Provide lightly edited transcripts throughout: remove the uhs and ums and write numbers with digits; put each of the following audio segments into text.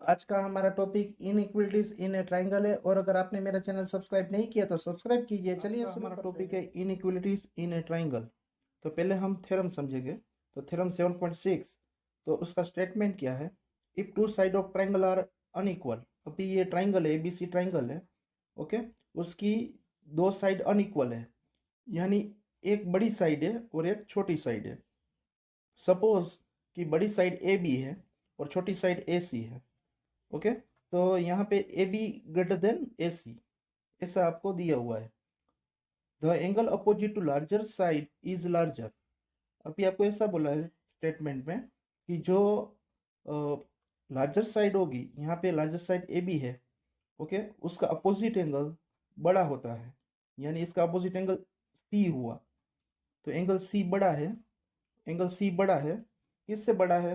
आज का हमारा टॉपिक इनइक्वलिटीज इन ए ट्राइंगल है। और अगर आपने मेरा चैनल सब्सक्राइब नहीं किया तो सब्सक्राइब कीजिए। चलिए हमारा टॉपिक है इनइक्वलिटीज इन ए ट्राइंगल। तो पहले हम थ्योरम समझेंगे। तो थ्योरम 7.6, तो उसका स्टेटमेंट क्या है? If two side of triangle are unequal. अभी ये ट्राइंगल है, एबीसी ट्राइंगल है, ओके। उसकी दो साइड अनइक्वल है, यानी एक बड़ी साइड है और एक छोटी साइड है। सपोज कि बड़ी साइड ए बी है और छोटी साइड ए सी है, ओके। तो यहाँ पे A B greater than A C, ऐसा आपको दिया हुआ है। The angle opposite to larger side is larger. अभी आपको ऐसा बोला है स्टेटमेंट में कि जो लार्जर साइड होगी, यहाँ पे लार्जर साइड ए बी है, ओके, उसका अपोजिट एंगल बड़ा होता है, यानी इसका अपोजिट एंगल सी हुआ। तो एंगल सी बड़ा है, एंगल सी बड़ा है। किससे बड़ा है?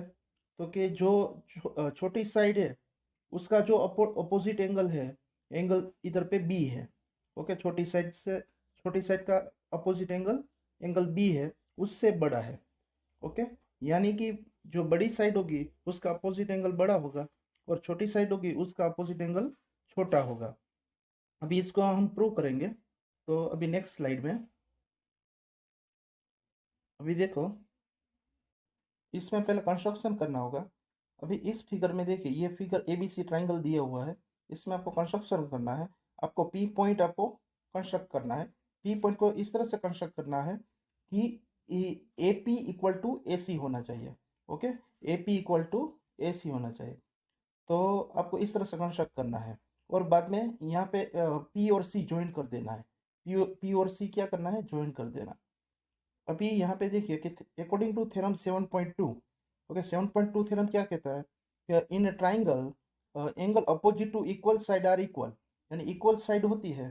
तो कि जो छोटी साइड है उसका जो अपोजिट एंगल है, एंगल इधर पे बी है, ओके। छोटी साइड से, छोटी साइड का अपोजिट एंगल, एंगल बी है, उससे बड़ा है, ओके। यानी कि जो बड़ी साइड होगी उसका अपोजिट एंगल बड़ा होगा और छोटी साइड होगी उसका अपोजिट एंगल छोटा होगा। अभी इसको हम प्रूव करेंगे। तो अभी नेक्स्ट स्लाइड में अभी देखो, इसमें पहले कंस्ट्रक्शन करना होगा। अभी इस फिगर में देखिए, ये फिगर एबीसी ट्राइंगल दिया हुआ है, इसमें आपको कंस्ट्रक्शन करना है। आपको पी पॉइंट आपको कंस्ट्रक्ट करना है। पी पॉइंट को इस तरह से कंस्ट्रक्ट करना है कि A P equal to A C होना चाहिए, okay. A P equal to A C होना चाहिए। तो आपको इस तरह से कंस्ट्रक्ट करना है और बाद में यहाँ पे पी और सी ज्वाइन कर देना है। पी और सी क्या करना है? ज्वाइन कर देना। अभी यहाँ पे देखिए कि according to theorem 7.2, okay, 7.2 theorem क्या कहता है कि in triangle angle opposite to equal side are equal, यानी इक्वल साइड होती है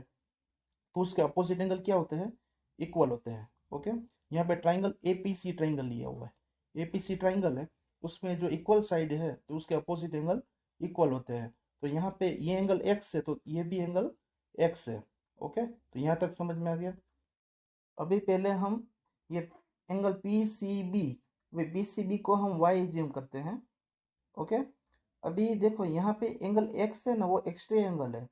तो उसके अपोजिट एंगल क्या होते हैं? इक्वल होते हैं, ओके। यहाँ पे ट्राइंगल एपीसी ट्राइंगल लिया हुआ है, एपीसी ट्राइंगल है, उसमें जो इक्वल साइड है तो उसके अपोजिट एंगल इक्वल होते हैं। तो यहाँ पे ये एंगल एक्स है तो ये भी एंगल एक्स है, ओके। तो यहाँ तक समझ में आ गया। अभी पहले हम ये एंगल पी सी बी, वे बी सी बी को हम वाई एज्यूम करते हैं, ओके। अभी देखो यहाँ पे एंगल एक्स है ना, वो एक्सट्री एंगल है।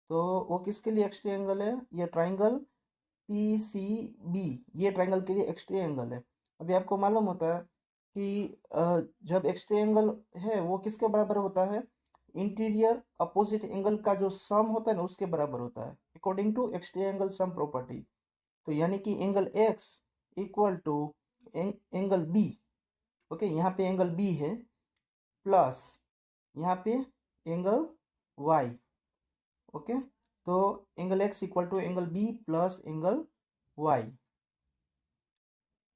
तो वो किसके लिए एक्सट्री एंगल है? ये ट्राइंगल पी सी बी, ये ट्राइंगल के लिए एक्सट्री एंगल है। अभी आपको मालूम होता है कि जब एक्सट्री एंगल है वो किसके बराबर होता है? इंटीरियर अपोजिट एंगल का जो सम होता है ना उसके बराबर होता है, according to exterior angle sum property. तो यानी कि angle X equal to angle B, okay, यहाँ पे एंगल बी है, प्लस यहाँ पे एंगल वाई, ओके। तो angle X equal to angle B plus angle Y.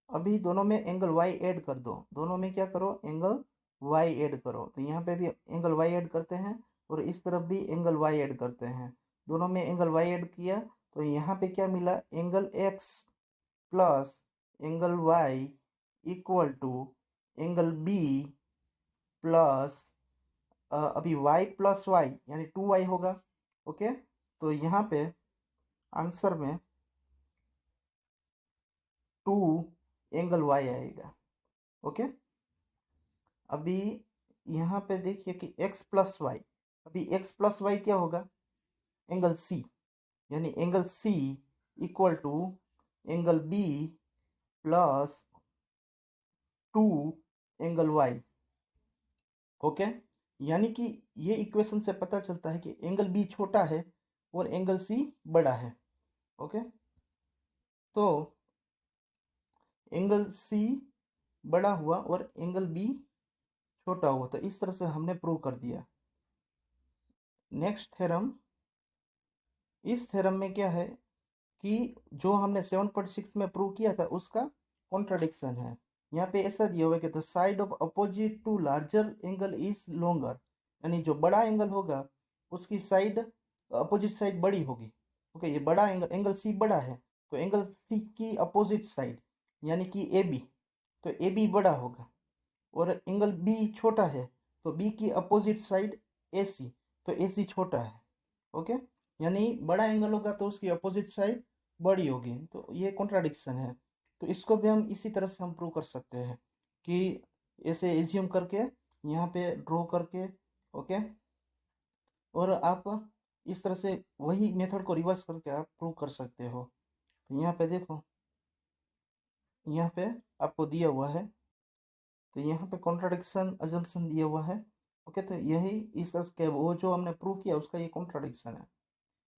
अभी दोनों में एंगल वाई ऐड कर दो, दोनों में क्या करो? एंगल वाई ऐड करो। तो यहाँ पे भी एंगल वाई ऐड करते हैं और इस तरफ भी एंगल वाई ऐड करते हैं। दोनों में एंगल वाई ऐड किया तो यहाँ पे क्या मिला? Angle X plus angle Y equal to angle B plus अभी y प्लस वाई यानी 2y होगा, ओके। तो यहाँ पे आंसर में 2 एंगल y आएगा, ओके। अभी यहाँ पे देखिए कि x प्लस वाई, अभी x प्लस वाई क्या होगा? एंगल c, यानी angle c equal to angle b plus 2 angle y, okay. यानी कि ये इक्वेशन से पता चलता है कि एंगल बी छोटा है और एंगल सी बड़ा है, ओके। तो एंगल सी बड़ा हुआ और एंगल बी छोटा हुआ, तो इस तरह से हमने प्रूव कर दिया। नेक्स्ट थ्योरम, इस थ्योरम में क्या है कि जो हमने 7.6 में प्रूव किया था उसका कॉन्ट्राडिक्शन है। यहाँ पे ऐसा दिया हुआ है कि the side of opposite to larger angle is longer, यानी जो बड़ा एंगल होगा उसकी साइड, अपोजिट साइड बड़ी होगी, ओके। ये बड़ा एंगल, एंगल सी बड़ा है तो एंगल सी की अपोजिट साइड यानी कि ए बी, तो ए बी बड़ा होगा। और एंगल बी छोटा है तो बी की अपोजिट साइड ए सी, तो ए सी छोटा है, ओके। यानी बड़ा एंगल होगा तो उसकी अपोजिट साइड बड़ी होगी, तो ये कॉन्ट्राडिक्शन है। तो इसको भी हम इसी तरह से हम प्रूव कर सकते हैं कि ऐसे एज्यूम करके यहाँ पे ड्रॉ करके ओके। और आप इस तरह से वही मेथड को रिवर्स करके आप प्रूव कर सकते हो। तो यहाँ पे देखो, यहाँ पे आपको दिया हुआ है, तो यहाँ पे कॉन्ट्राडिक्शन अजम्पशन दिया हुआ है। ओके, तो यही इस तरह के वो जो हमने प्रूव किया उसका ये कॉन्ट्राडिक्शन है।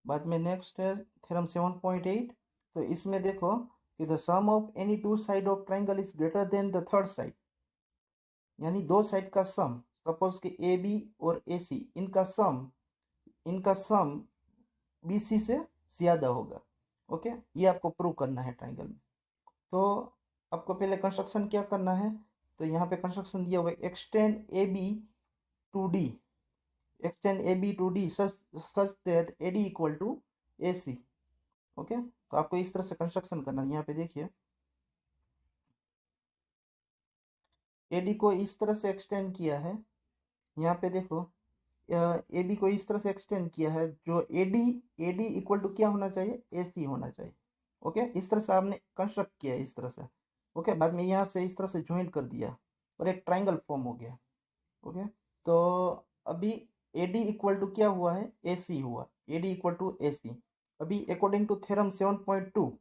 बाद में नेक्स्ट है थ्योरम 7.8। तो इसमें देखो कि the sum of any two side of triangle is greater than the third side, यानी दो साइड का सम, सपोज कि ए बी और ए सी, इनका सम बी सी से ज़्यादा होगा। ओके, ये आपको प्रूव करना है ट्राइंगल में। तो आपको पहले कंस्ट्रक्शन क्या करना है, तो यहाँ पे कंस्ट्रक्शन दिया हुआ है, extend A B to D, extend A B to D such that A D equal to A C. Okay, तो आपको इस तरह से कंस्ट्रक्शन करना है। यहाँ पे देखिए, ए डी को इस तरह से एक्सटेंड किया है। यहाँ पे देखो, ए बी को इस तरह से एक्सटेंड किया है, जो ए डी इक्वल टू क्या होना चाहिए, ए सी होना चाहिए। ओके, इस तरह से आपने कंस्ट्रक्ट किया है, इस तरह से। ओके, बाद में यहाँ से इस तरह से ज्वाइन कर दिया और एक ट्राइंगल फॉर्म हो गया। ओके, तो अभी ए डी इक्वल टू क्या हुआ है, ए सी हुआ, A D equal to A C. अभी अकॉर्डिंग टू थ्योरम 7.2,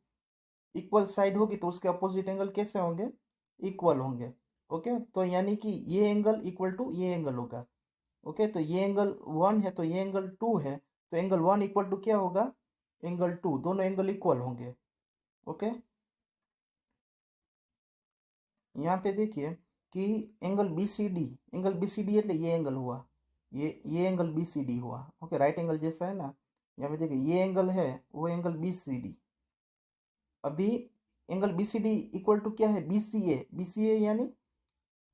इक्वल साइड होगी तो उसके अपोजिट एंगल कैसे होंगे, इक्वल होंगे। ओके, तो यानी कि ये एंगल इक्वल टू ये एंगल होगा। ओके, तो ये एंगल 1 है, तो ये एंगल 2 है, तो एंगल 1 इक्वल टू क्या होगा, एंगल 2, दोनों एंगल इक्वल होंगे। ओके, यहाँ पे देखिए कि angle B C D, angle B C D એટલે ये एंगल हुआ, ये एंगल बी सी डी हुआ। ओके, राइट एंगल जैसा है ना, यहाँ पे देखिए ये एंगल है, वो एंगल बी सी डी। अभी angle B C D equal to क्या है, बी सी ए यानी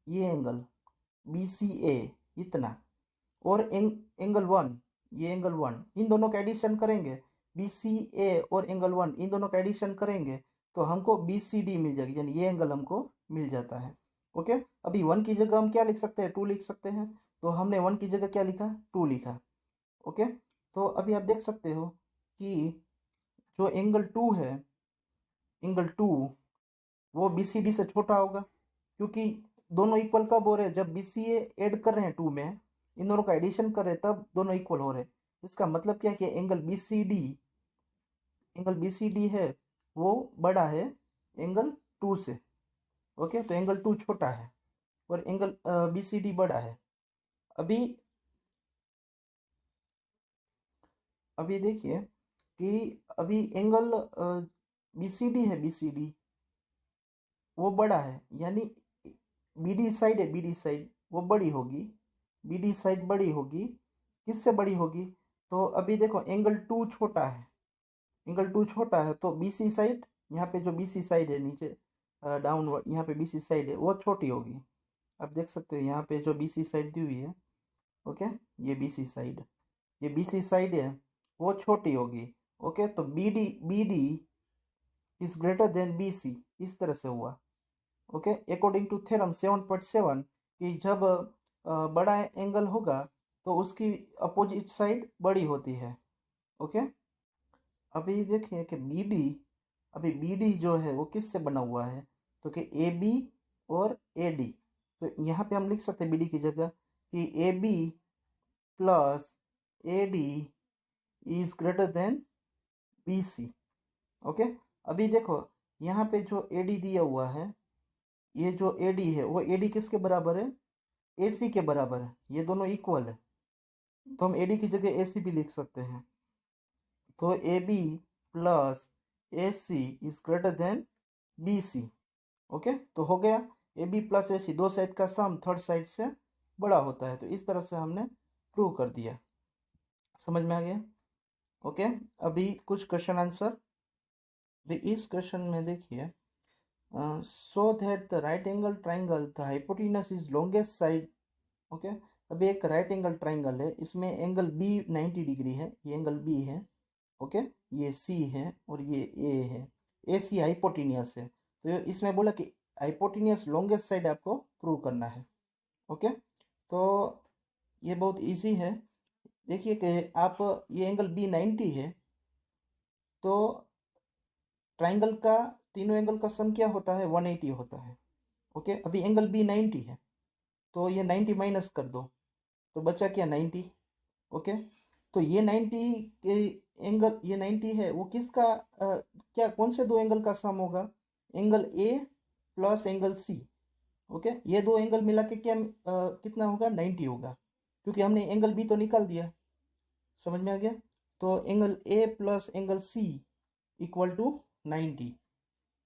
ये एंगल बी सी ए इतना, और एंगल 1, ये एंगल 1, इन दोनों का एडिशन करेंगे, बी सी ए और एंगल 1 इन दोनों का एडिशन करेंगे तो हमको बी सी डी मिल जाएगी, यानी ये एंगल हमको मिल जाता है। ओके, अभी 1 की जगह हम क्या लिख सकते हैं, 2 लिख सकते हैं, तो हमने 1 की जगह क्या लिखा, 2 लिखा। ओके, तो अभी आप देख सकते हो कि जो एंगल 2 है, एंगल 2 वो बी सी डी से छोटा होगा, क्योंकि दोनों इक्वल कब हो रहे हैं, जब बी सी ए ऐड कर रहे हैं 2 में, इन दोनों का एडिशन कर रहे हैं तब दोनों इक्वल हो रहे हैं। इसका मतलब क्या है कि एंगल बी सी डी है वो बड़ा है एंगल 2 से। ओके, तो एंगल 2 छोटा है और एंगल बी सी डी बड़ा है। अभी अभी देखिए कि अभी एंगल बी सी डी है, बी सी डी वो बड़ा है, यानी बी डी साइड है, बी डी साइड वो बड़ी होगी, बी डी साइड बड़ी होगी। किससे बड़ी होगी, तो अभी देखो एंगल 2 छोटा है, एंगल 2 छोटा है, तो बी सी साइड, यहाँ पे जो बी सी साइड है नीचे डाउनवर्ड, यहाँ पे बी सी साइड है वो छोटी होगी। आप देख सकते हो यहाँ पे जो बी सी साइड दी हुई है। ओके, ये बी सी साइड, ये बी सी साइड है वो छोटी होगी। ओके, तो B D is greater than B C, इस तरह से हुआ। ओके, अकॉर्डिंग टू थ्योरम 7.7 कि जब बड़ा एंगल होगा तो उसकी अपोजिट साइड बड़ी होती है। ओके, अभी देखिए कि बी डी, अभी बी डी जो है वो किससे बना हुआ है, तो कि ए बी और ए डी। तो यहाँ पे हम लिख सकते हैं बी डी की जगह कि A B plus A D is greater than B C. Okay, अभी देखो यहाँ पे जो ए डी दिया हुआ है, ये जो ए डी है वो ए डी किसके बराबर है, ए सी के बराबर है, ये दोनों इक्वल है, तो हम ए डी की जगह ए सी भी लिख सकते हैं। तो A B plus A C is greater than B C. Okay, तो हो गया ए बी प्लस ए सी, दो साइड का सम थर्ड साइड से बड़ा होता है। तो इस तरह से हमने प्रूव कर दिया, समझ में आ गया। ओके, अभी कुछ क्वेश्चन आंसर। अभी इस क्वेश्चन में देखिए, so that the right angle triangle the hypotenuse is longest side. Okay, अभी एक राइट एंगल ट्राइंगल है, इसमें एंगल बी 90 डिग्री है, ये एंगल बी है। ओके, ये सी है और ये ए है, ए सी हाइपोटेनियस है। तो इसमें बोला कि हाइपोटेनियस लॉन्गेस्ट साइड आपको प्रूव करना है। ओके, तो ये बहुत इजी है। देखिए कि आप, ये एंगल बी 90 है, तो ट्राइंगल का तीनों एंगल का सम क्या होता है, 180 होता है। ओके, अभी एंगल बी 90 है, तो ये 90 माइनस कर दो, तो बचा क्या 90। ओके, तो ये 90 के एंगल, ये 90 है वो किसका क्या कौन से दो एंगल का सम होगा? Angle A plus angle C. Okay, ये दो एंगल मिला के क्या कितना होगा? 90 होगा, क्योंकि हमने एंगल बी तो निकाल दिया। समझ में आ गया? तो angle A plus angle C equal to 90।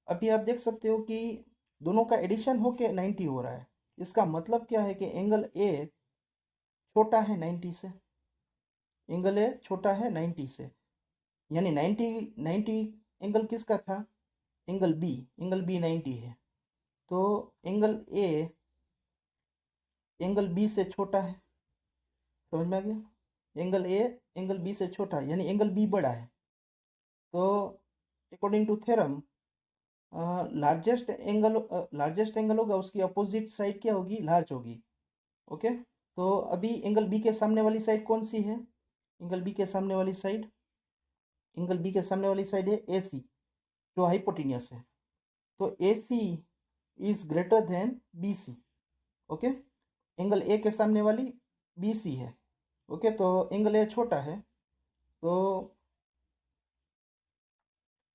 अभी आप देख सकते हो कि दोनों का एडिशन होके 90 हो रहा है। इसका मतलब क्या है कि एंगल ए छोटा है 90 से, एंगल ए छोटा है 90 से, यानी 90 एंगल किसका था? एंगल बी, एंगल बी 90 है। तो एंगल ए एंगल बी से छोटा है। समझ में आ गया? एंगल ए एंगल बी से छोटा है, यानी एंगल बी बड़ा है। तो according to theorem, largest angle होगा उसकी अपोजिट साइड क्या होगी? लार्ज होगी। ओके, तो अभी एंगल बी के सामने वाली साइड कौन सी है? एंगल बी के सामने वाली साइड, एंगल बी के सामने वाली साइड है ए सी, जो हाइपोटेन्यूस है। तो A C is greater than B C. Okay, angle A के सामने वाली बी सी है। ओके, तो एंगल ए छोटा है, तो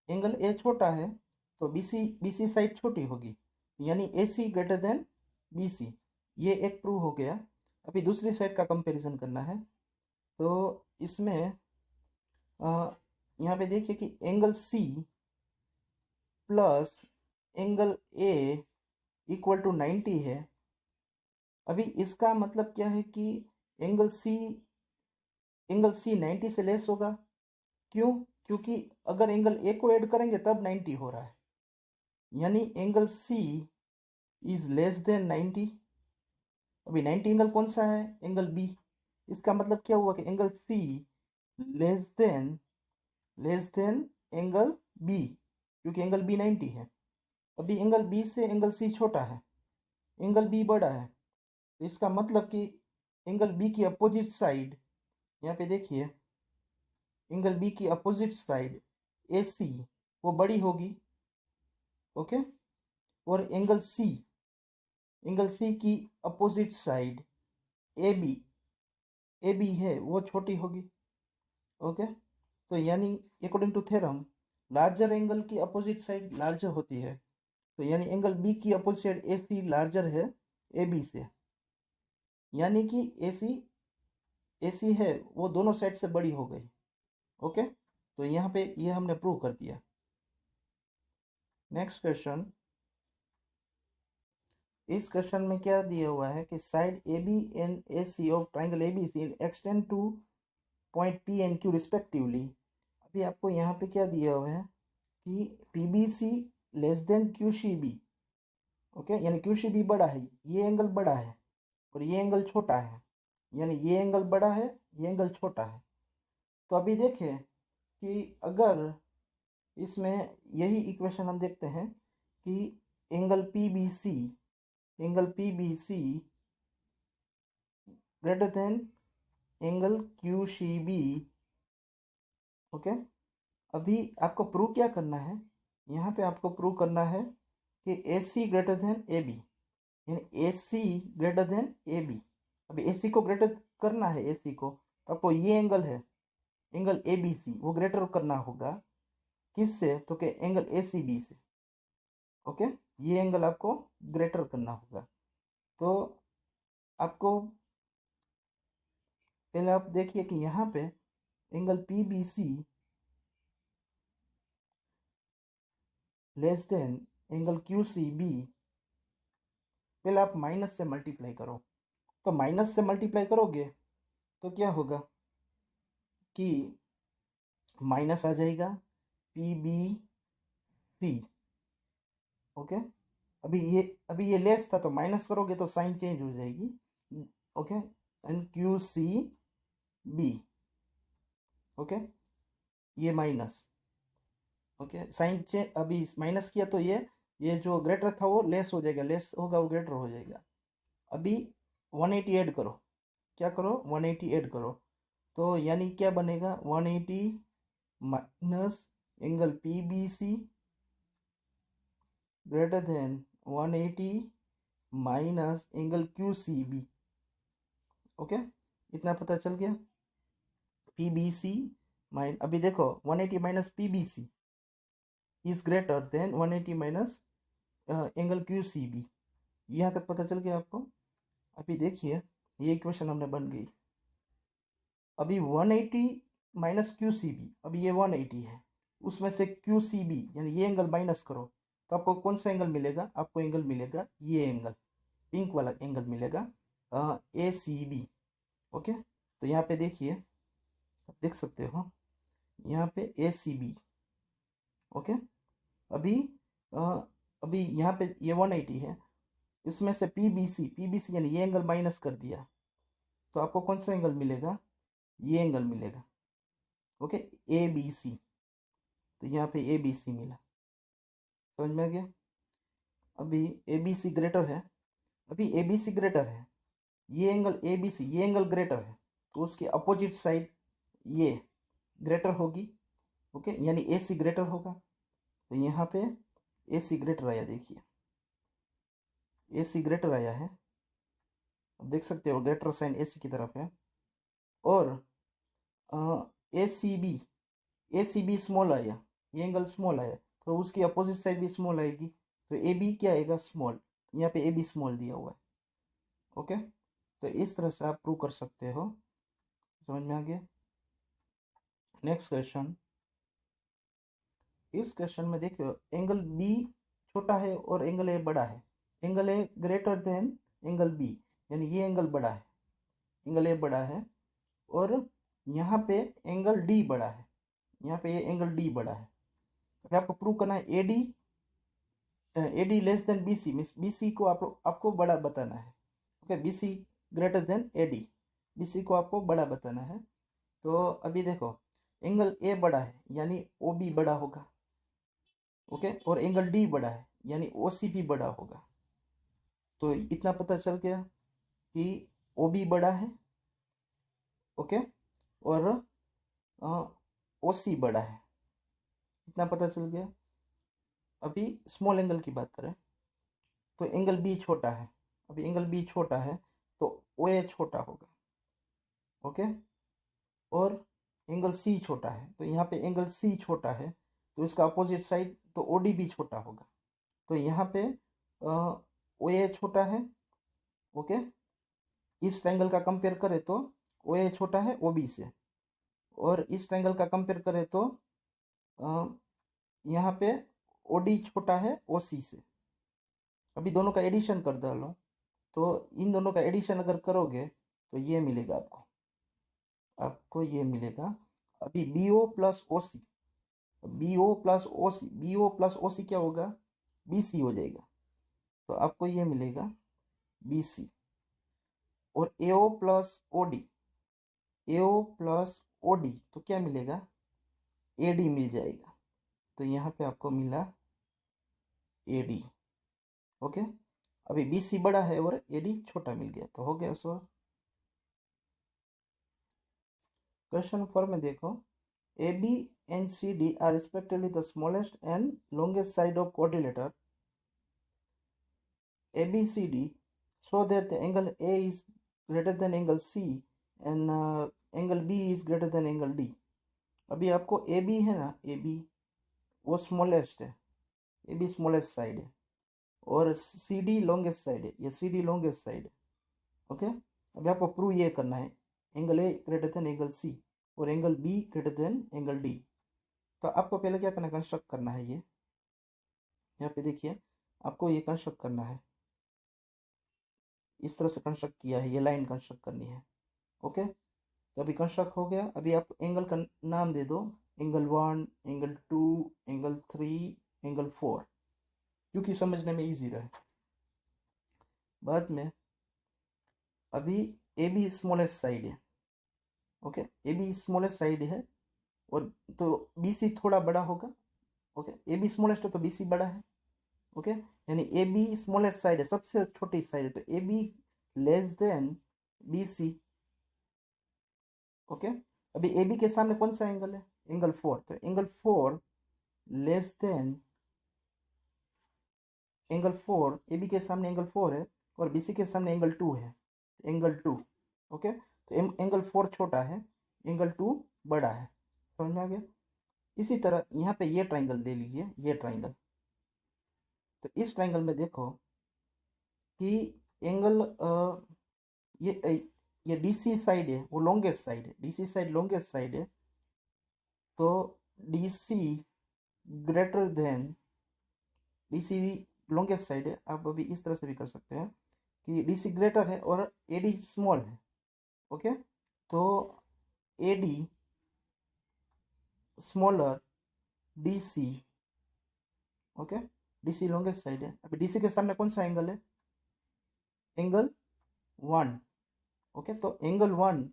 एंगल ए छोटा है तो बी सी साइड छोटी होगी, यानी ए सी ग्रेटर देन बी सी। ये एक प्रूव हो गया। अभी दूसरी साइड का कंपैरिजन करना है। तो इसमें यहाँ पे देखिए कि angle C plus angle A equal to 90 है। अभी इसका मतलब क्या है कि एंगल सी 90 से लेस होगा। क्यों? क्योंकि अगर एंगल ए को ऐड करेंगे तब 90 हो रहा है, यानी angle C is less than 90। अभी 90 एंगल कौन सा है? Angle B. इसका मतलब क्या हुआ कि angle C less than angle B, क्योंकि एंगल बी 90 है। अभी एंगल बी से एंगल सी छोटा है, एंगल बी बड़ा है, तो इसका मतलब कि एंगल बी की अपोजिट साइड, यहाँ पे देखिए एंगल बी की अपोजिट साइड ए सी वो बड़ी होगी। ओके, और एंगल सी की अपोजिट साइड ए बी है वो छोटी होगी। ओके, तो यानी according to theorem larger angle की अपोजिट साइड लार्जर होती है, तो यानी एंगल बी की opposite side A C larger है ए बी से, यानी कि ए सी है वो दोनों साइड से बड़ी हो गई। ओके, तो यहाँ पे ये हमने प्रूव कर दिया। नेक्स्ट क्वेश्चन, इस क्वेश्चन में क्या दिया हुआ है कि side A B and A C of triangle A B C extend to point P and Q respectively. अभी आपको यहाँ पे क्या दिया हुआ है कि P B C less than Q C B. Okay, यानी क्यू सी बी बड़ा है, ये एंगल बड़ा है और ये एंगल छोटा है, यानी ये एंगल बड़ा है, ये एंगल छोटा है। तो अभी देखें कि अगर इसमें यही इक्वेशन हम देखते हैं कि angle P B C greater than angle Q C B. Okay, अभी आपको प्रूव क्या करना है? यहाँ पे आपको प्रूव करना है कि ए सी ग्रेटर देन ए बी, यानी ए सी ग्रेटर देन ए बी। अभी ए सी को ग्रेटर करना है, ए सी को, तो आपको ये एंगल है एंगल ए बी सी वो ग्रेटर करना होगा किससे? तो कि एंगल ए सी बी से। ओके, ये एंगल आपको ग्रेटर करना होगा। तो आपको पहले आप देखिए कि यहाँ पे angle P B C less than angle Q C B, पहले आप माइनस से मल्टीप्लाई करो। तो माइनस से मल्टीप्लाई करोगे तो क्या होगा कि माइनस आ जाएगा पी बी सी। ओके, अभी ये लेस था तो माइनस करोगे तो साइन चेंज हो जाएगी। Okay, and Q C B. Okay, ये माइनस। ओके, साइन चेंज, अभी माइनस किया तो ये जो ग्रेटर था वो लेस हो जाएगा, लेस होगा वो ग्रेटर हो जाएगा। अभी 180 ऐड करो, क्या करो? 180 ऐड करो, तो यानी क्या बनेगा? 180 minus angle P B C greater than 180 minus angle Q C B. Okay, इतना पता चल गया। PBC माइन, अभी देखो 180 minus PBC is greater than 180 minus angle QCB। यहाँ तक पता चल गया आपको। अभी देखिए ये इक्वेशन हमने बन गई। अभी 180 माइनस QCB, अभी ये 180 है, उसमें से QCB यानी ये एंगल माइनस करो तो आपको कौन सा एंगल मिलेगा? आपको एंगल मिलेगा ये एंगल, पिंक वाला एंगल मिलेगा, ACB। ओके, तो यहाँ पे देखिए, आप देख सकते हो यहाँ पे ACB। ओके, अभी अभी यहाँ पे ये 180 है, इसमें से PBC यानी ये एंगल माइनस कर दिया तो आपको कौन सा एंगल मिलेगा? ये एंगल मिलेगा। Okay, ABC। तो यहाँ पे ABC मिला, समझ में आ गया। अभी ABC ग्रेटर है, अभी ABC ग्रेटर है, ये एंगल ABC, ये एंगल ग्रेटर है, तो उसकी अपोजिट साइड ये ग्रेटर होगी। ओके, यानी AC ग्रेटर होगा। तो यहाँ पे AC ग्रेटर आया, देखिए AC ग्रेटर आया है, अब देख सकते हो ग्रेटर साइन AC की तरफ है। और ACB स्मॉल आया, ये एंगल स्मॉल आया, तो उसकी अपोजिट साइड भी स्मॉल आएगी, तो AB क्या आएगा? स्मॉल। यहाँ पे AB स्मॉल दिया हुआ है। ओके, तो इस तरह से आप प्रूव कर सकते हो। समझ में आ गया। नेक्स्ट क्वेश्चन, इस क्वेश्चन में देखो एंगल B छोटा है और एंगल A बड़ा है। Angle A greater than angle B, यानी ये एंगल बड़ा है, एंगल A बड़ा है, और यहाँ पे एंगल D बड़ा है, यहाँ पे ये एंगल D बड़ा है। अभी आपको प्रूव करना है AD less than BC, means BC को आपको बड़ा बताना है। Okay, BC greater than AD, BC को आपको बड़ा बताना है। तो अभी देखो एंगल A बड़ा है यानी OB बड़ा होगा। ओके, और एंगल D बड़ा है यानी OC भी बड़ा होगा। तो इतना पता चल गया कि OB बड़ा है, ओके, और OC बड़ा है, इतना पता चल गया। अभी स्मॉल एंगल की बात करें तो एंगल B छोटा है, अभी एंगल B छोटा है तो OA छोटा होगा। ओके, और एंगल C छोटा है, तो यहाँ पे एंगल C छोटा है, तो इसका अपोजिट साइड तो OD भी छोटा होगा। तो यहाँ पे OA छोटा है। ओके, इस ट्रायंगल का कंपेयर करें तो OA छोटा है OB से, और इस ट्रायंगल का कंपेयर करें तो यहाँ पे OD छोटा है OC से। अभी दोनों का एडिशन कर डालो, तो इन दोनों का एडिशन अगर करोगे तो ये मिलेगा आपको ये मिलेगा। अभी BO plus OC, BO plus OC क्या होगा? BC हो जाएगा, तो आपको ये मिलेगा BC। और AO प्लस OD तो क्या मिलेगा? AD मिल जाएगा, तो यहाँ पे आपको मिला AD। ओके, अभी BC बड़ा है और AD छोटा मिल गया, तो हो गया सो। क्वेश्चन 4 में देखो, AB and CD are respectively the smallest and longest side of quadrilateral ABCD, so that the angle A is greater than angle C and angle B is greater than angle D। अभी आपको AB है ना, AB वो smallest है, AB smallest side है, और CD longest side है, ये CD लॉन्गेस्ट साइड है। ओके, अभी आपको प्रूव ये करना है angle A greater than angle C और angle B greater than angle D। तो आपको पहले क्या करना है? कंस्ट्रक्ट करना है। ये यहाँ पे देखिए आपको ये कंस्ट्रक्ट करना है, इस तरह से कंस्ट्रक्ट किया है, ये लाइन कंस्ट्रक्ट करनी है। ओके, तो अभी कंस्ट्रक्ट हो गया। अभी आप एंगल का नाम दे दो, एंगल 1, एंगल 2, एंगल 3, एंगल 4, क्योंकि समझने में ईजी रहे बाद में। अभी AB स्मॉलेस्ट साइड है। ओके, AB स्मॉलेस्ट साइड है, और तो BC थोड़ा बड़ा होगा। ओके, AB स्मॉलेस्ट है तो BC बड़ा है। ओके, यानी AB स्मॉलेस्ट साइड है, सबसे छोटी साइड है, तो AB less than BC। Okay, अभी AB के सामने कौन सा एंगल है? एंगल 4, तो angle 4 less than angle 4, AB के सामने एंगल 4 है और BC के सामने एंगल 2 है, एंगल 2। ओके, तो एंगल 4 छोटा है, एंगल 2 बड़ा है। समझ में आ गया। इसी तरह यहाँ पे ये ट्राइंगल दे लीजिए, ये ट्राइंगल। तो इस ट्राइंगल में देखो कि एंगल ये डीसी साइड है, वो लॉन्गेस्ट साइड है, डीसी साइड लॉन्गेस्ट साइड है। तो DC greater than, DC longest side है। आप अभी इस तरह से भी कर सकते हैं कि डीसी ग्रेटर है और एडी स्मॉल है। ओके, तो AD smaller DC. Okay, DC longest side है। अभी डीसी के सामने कौन सा एंगल है? एंगल 1। ओके, तो एंगल 1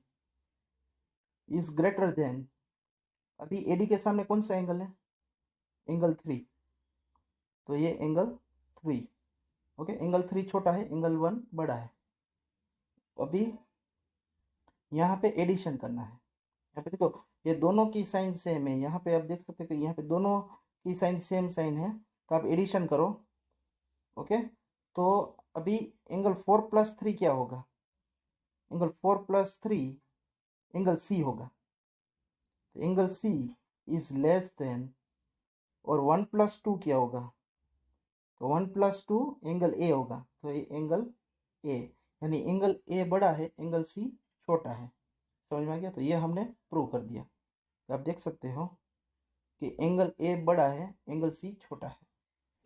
इज ग्रेटर देन, अभी एडी के सामने कौन सा एंगल है? एंगल 3। तो ये एंगल 3। ओके, एंगल 3 छोटा है, एंगल 1 बड़ा है। अभी यहाँ पे एडिशन करना है। यहाँ पे देखो ये दोनों की साइन सेम है, यहाँ पे आप देख सकते हो कि यहाँ पे दोनों की साइन सेम साइन है, तो आप एडिशन करो। ओके, तो अभी एंगल 4+3 क्या होगा? एंगल 4+3 एंगल सी होगा। तो angle C is less than, और 1+2 क्या होगा? तो 1+2 एंगल ए होगा। तो ये एंगल ए, यानी एंगल ए बड़ा है, एंगल सी छोटा है। समझ में आ गया। तो ये हमने प्रूव कर दिया। तो आप देख सकते हो कि एंगल ए बड़ा है, एंगल सी छोटा है।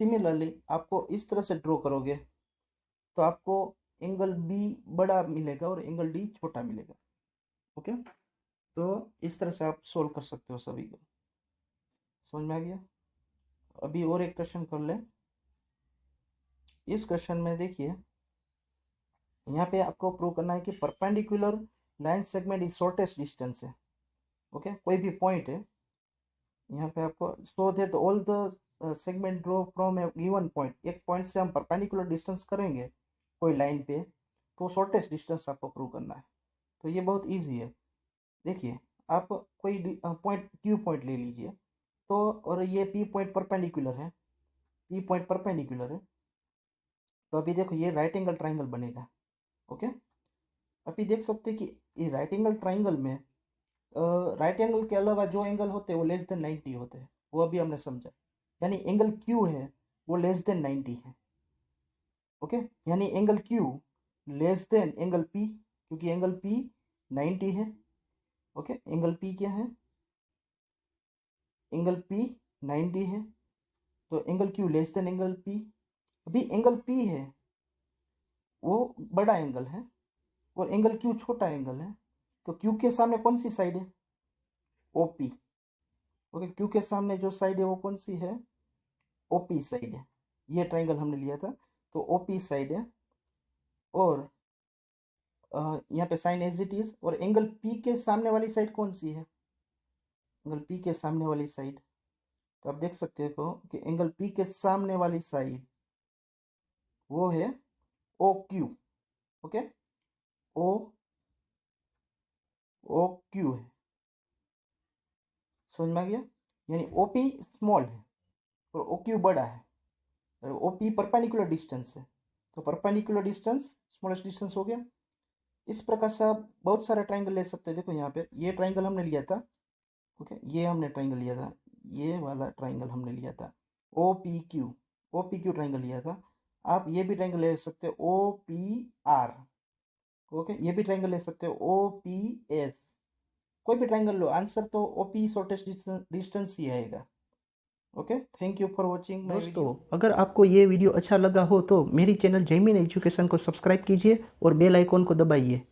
सिमिलरली आपको इस तरह से ड्रॉ करोगे तो आपको एंगल बी बड़ा मिलेगा और एंगल डी छोटा मिलेगा। ओके, तो इस तरह से आप सोल्व कर सकते हो सभी को। समझ में आ गया। अभी और एक क्वेश्चन कर ले। इस क्वेश्चन में देखिए, यहाँ पे आपको प्रूव करना है कि perpendicular line segment is shortest distance है। ओके, कोई भी पॉइंट है, यहाँ पे आपको so that all the segment draw from A given point, एक पॉइंट से हम परपेंडिकुलर डिस्टेंस करेंगे कोई लाइन पे, तो शॉर्टेस्ट डिस्टेंस आपको प्रूव करना है। तो ये बहुत इजी है। देखिए, आप कोई पॉइंट क्यू पॉइंट ले लीजिए, तो और ये पी पॉइंट परपेंडिकुलर है, पी पॉइंट परपेंडिकुलर है। तो अभी देखो ये राइट एंगल ट्राइंगल बनेगा। ओके, अभी देख सकते हैं कि ये राइट एंगल ट्राइंगल में राइट एंगल के अलावा जो एंगल होते हैं वो लेस देन 90 होते हैं, वो अभी हमने समझा। यानी एंगल क्यू है वो लेस देन 90 है। ओके, यानी angle Q less than angle P, क्योंकि एंगल पी 90 है। ओके, एंगल पी क्या है? एंगल पी 90 है। तो angle Q less than angle P. अभी एंगल पी है वो बड़ा एंगल है और एंगल क्यू छोटा एंगल है। तो क्यू के सामने कौन सी साइड है? ओपी। ओके, क्यू के सामने जो साइड है वो कौन सी है? ओपी साइड है। ये ट्राइंगल हमने लिया था, तो ओपी साइड है। और यहाँ पे साइन एज इट इज। और एंगल पी के सामने वाली साइड कौन सी है? एंगल पी के सामने वाली साइड, तो आप देख सकते हो कि एंगल पी के सामने वाली साइड वो है ओ क्यू। ओके, ओ ओ क्यू है। समझ में आ गया। यानी ओ पी स्मॉल है और ओ क्यू बड़ा है। ओ पी परपेंडिकुलर डिस्टेंस है, तो परपेंडिकुलर डिस्टेंस स्मॉलेस्ट डिस्टेंस हो गया। इस प्रकार से आप बहुत सारे ट्राइंगल ले सकते हैं। देखो यहाँ पे ये ट्राइंगल हमने लिया था। ओके, ये हमने ट्राइंगल लिया था, ये वाला ट्राइंगल हमने लिया था O P Q, O P Q triangle लिया था। आप ये भी ट्राइंगल ले सकते हो ओ पी आर। ओके, ये भी ट्राइंगल ले सकते हो ओ पी एस। कोई भी ट्राइंगल लो, आंसर तो ओ पी शॉर्टेस्ट डिस्टेंस ही आएगा। Okay, thank you for watching my video. दोस्तों, अगर आपको ये वीडियो अच्छा लगा हो तो मेरी चैनल जैमिन एजुकेशन को सब्सक्राइब कीजिए और बेल आइकॉन को दबाइए।